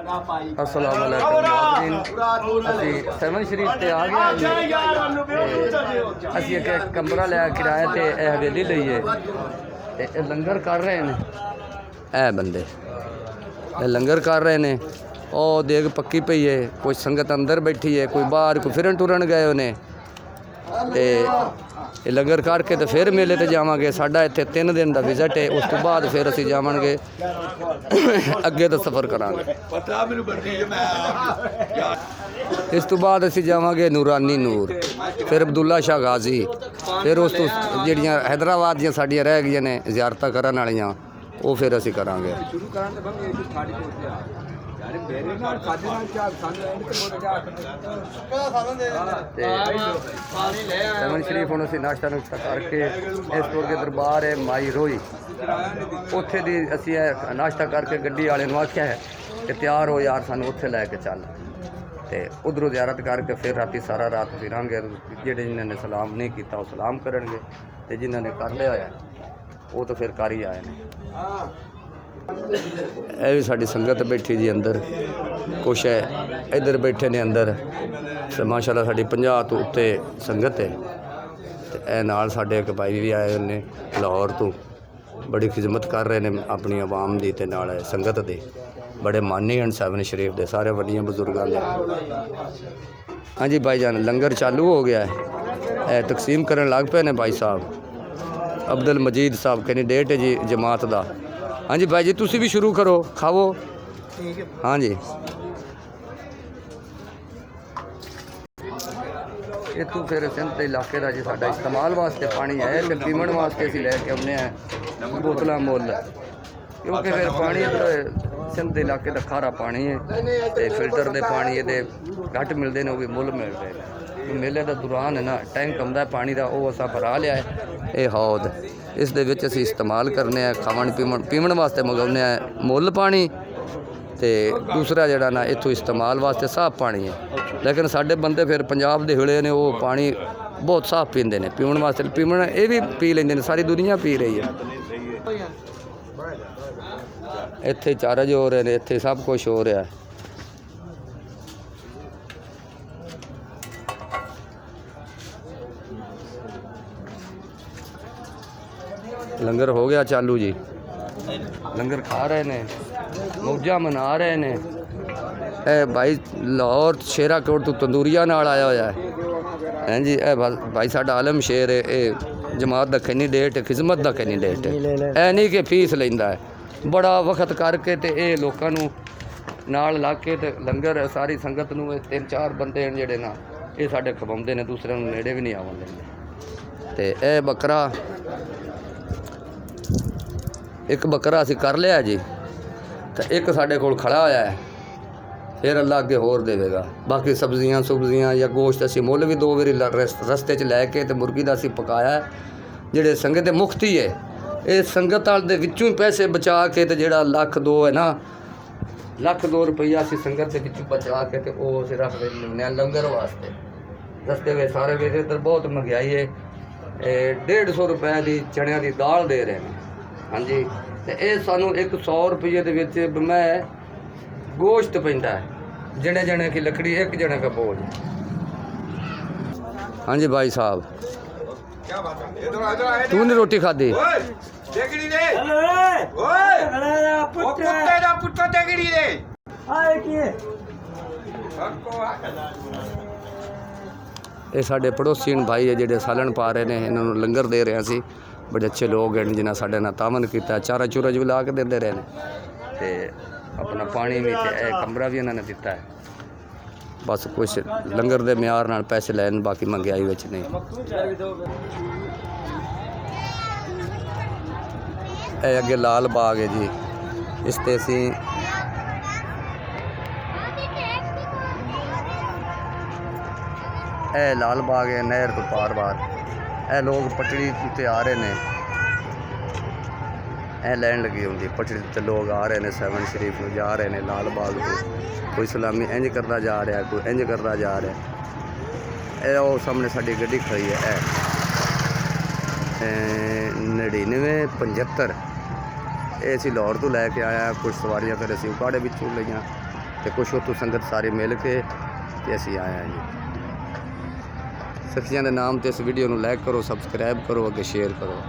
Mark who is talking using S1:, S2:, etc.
S1: अस्सलाम वालेकुम। असी सेवन शरीफ से आ गए। असी एक कमरा लिया किराए ते हवेली लईए ते लंगर कर रहे हैं। ए बंदे लंगर कर रहे हैं। और देग पक्की पई है। कोई संगत अंदर बैठी है, कोई बाहर, कोई फिरन टुरन गए उन्हें ते लंगर करके तो फिर मेले ते जावांगे। साडा इत्थे 3 दिन का विजिट है। उस तो बाद फिर असी जावांगे अगे तो सफ़र करांगे। इस तो बाद असी जावांगे नूरानी नूर, फिर अब्दुल्ला शाह गाजी, फिर उस तो जिहड़ियां हैदराबाद दियां साडियां रह गईयां ने ज़ियारतां करन वालियां वो फिर असी करांगे। सेवन शरीफ हुण असीं नाश्ता नुश्ता करके इस टुर के दरबार है माई रोई, उत्थे दी असीं नाश्ता करके गड्डी वाले नूं आख्या है कि तैयार हो यार सानूं उत्थे लैके चल। ते उधरों ज़ियारत करके फिर राती सारा रात फिरांगे। जिहड़े जिन्हां ने सलाम नहीं किया वो सलाम करनगे ते जिन्हां ने कर लिया है वो तो फिर कर ही आए ने। ਇਹ ਵੀ ਸਾਡੀ ਸੰਗਤ ਬੈਠੀ ਜੀ ਅੰਦਰ, ਕੁਛ ਹੈ ਇੱਧਰ ਬੈਠੇ ਨੇ ਅੰਦਰ ਤੇ ਮਾਸ਼ਾਅੱਲਾ ਸਾਡੀ 50 ਤੋਂ ਉੱਤੇ ਸੰਗਤ ਹੈ। ਤੇ ਇਹ ਨਾਲ ਸਾਡੇ ਇੱਕ ਭਾਈ ਵੀ ਆਏ ਨੇ ਲਾਹੌਰ ਤੋਂ, ਬੜੀ ਖਿਦਮਤ ਕਰ ਰਹੇ ਨੇ ਆਪਣੀ ਆਵਾਮ ਦੀ ਤੇ ਨਾਲ ਸੰਗਤ ਦੇ, ਬੜੇ ਮਾਨੀ ਹਨ ਸੈਵਨ ਸ਼ਰੀਫ ਦੇ ਸਾਰੇ ਵੱਡੀਆਂ ਬਜ਼ੁਰਗਾਂ ਦੇ। ਹਾਂਜੀ ਭਾਈ ਜਾਨ ਲੰਗਰ ਚਾਲੂ ਹੋ ਗਿਆ ਹੈ। ਇਹ ਤਕਸੀਮ ਕਰਨ ਲੱਗ ਪਏ ਨੇ ਭਾਈ ਸਾਹਿਬ ਅਬਦੁਲ ਮਜੀਦ ਸਾਹਿਬ, ਕੈਂਡੀਡੇਟ ਹੈ ਜੀ ਜਮਾਤ ਦਾ। हाँ जी भाई जी तुसी भी शुरू करो, खाओ। हाँ जी इतों फिर सिंध के इलाके का जी साडा इस्तेमाल वास्ते पानी है तो पीवन वास्ते असीं लैके आउने बोतलां मुल, क्योंकि फिर पानी सिंध के इलाके का खारा पानी है तो फिल्टर के पानी ये घट मिलते हैं, वो भी मुल मिल रहे हैं। मेले का दौरान है ना टैंक आउंदा है पानी का, वो असां भरा लिया है। ये हौद इस दे विच असीं इस्तेमाल करने खावन पीवन वास्ते मंगाउने मुल पानी ते दूसरा जिहड़ा ना इत्थों इस्तेमाल वास्ते साफ पानी है। लेकिन साडे बंदे फिर पंजाब दे हुले ने वो पानी बहुत साफ पींदे ने, पीवन वास्ते पीवन ये भी पी लेंदे ने, सारी दुनिया पी रही है। इत्थे चारज हो रहे ने, इत्थे सब कुछ हो रहा है। लंगर हो गया चालू जी, लंगर खा रहे ने, मौजा मना रहे ने। ए भाई लाहौर शेरा कोट तो तंदूरिया नाल आया होया है। हैं जी ए भाई साडा आलम शेर है, ये जमात का कैंਡੀਡੇਟ है, खिदमत का कैंਡੀਡੇਟ है। ए नहीं कि फीस लैंदा है, बड़ा वक्त करके ते ए लोकां नूं नाल ला के ते लंगर सारी संगत नूं 3-4 बंदे हैं जिहड़े ना ये साडे खवाउंदे ने, दूसरे नूं नेड़े भी नहीं आवन दिंदे। ते ए बकरा एक बकरा असी कर लिया जी, तो एक साढ़े कोल खड़ा होया है, फिर अल्लाह अगे होर देवेगा। बाकी सब्जियां सुब्जियां या गोश्त असी मुल भी 2 बारी रस्ते च लैके ते मुर्गी का असी पकाया है। जिहड़े संगत मुख्ती है ये संगत वाल दे विचों पैसे बचा के ते जिहड़ा लाख 2 है ना, लाख 2 रुपया असी संगत के विचों बचा के ते वो असी रख देने लंगर वास्ते। रस्ते में सारे वेखे इधर बहुत महंगाई है, 150 रुपए की चणिया की दाल दे रहे हैं। हाँ जी तो ये सानू 100 रुपये के विच मैं गोश्त पैंदा है, जने जने की लकड़ी एक जने का बोझ। हाँ जी भाई साहब तू नहीं रोटी खाधी? ये साढ़े पड़ोसी भाई है जिहड़े सालन पा रहे हैं, इन्होंने लंगर दे रहे सी। बड़े अच्छे लोग हैं जिन्हें साढ़े नाल तावन किया, चारा चूरा भी ला के देते रहे ते अपना पानी भी ते कमरा भी इन्होंने दिता है। बस कुछ लंगर दे म्यार नाल पैसे लैन, बाकी महंगाई विच नहीं। ए अगे लाल बाग है जी, इस ते असीं ए लाल बाग है नहर तो पार बार। ए लोग पटड़ी ते आ रहे ने, ए लैन लगी होंगी पटड़ी ते लोग आ रहे ने, सेवन शरीफ में जा रहे ने लाल बाग को। कोई सलामी इंज करता जा रहा है, कोई इंज करता जा रहा है। ए वो सामने साड़ी गड्डी खड़ी है 9975 ये असी लाहौर तो लैके आया। कुछ सवारियां फिर असी उकाड़े बिचों लईआं ਤੇ ਕੁਛ ਉੱਥੋਂ ਸੰਗਤ ਸਾਰੇ ਮਿਲ ਕੇ ਤੇ ਅਸੀਂ ਆਏ ਹਾਂ ਜੀ। ਸਖੀਆਂ ਦੇ ਨਾਮ ਤੇ ਇਸ ਵੀਡੀਓ ਨੂੰ ਲਾਈਕ ਕਰੋ, ਸਬਸਕ੍ਰਾਈਬ ਕਰੋ, ਅੱਗੇ ਸ਼ੇਅਰ ਕਰੋ।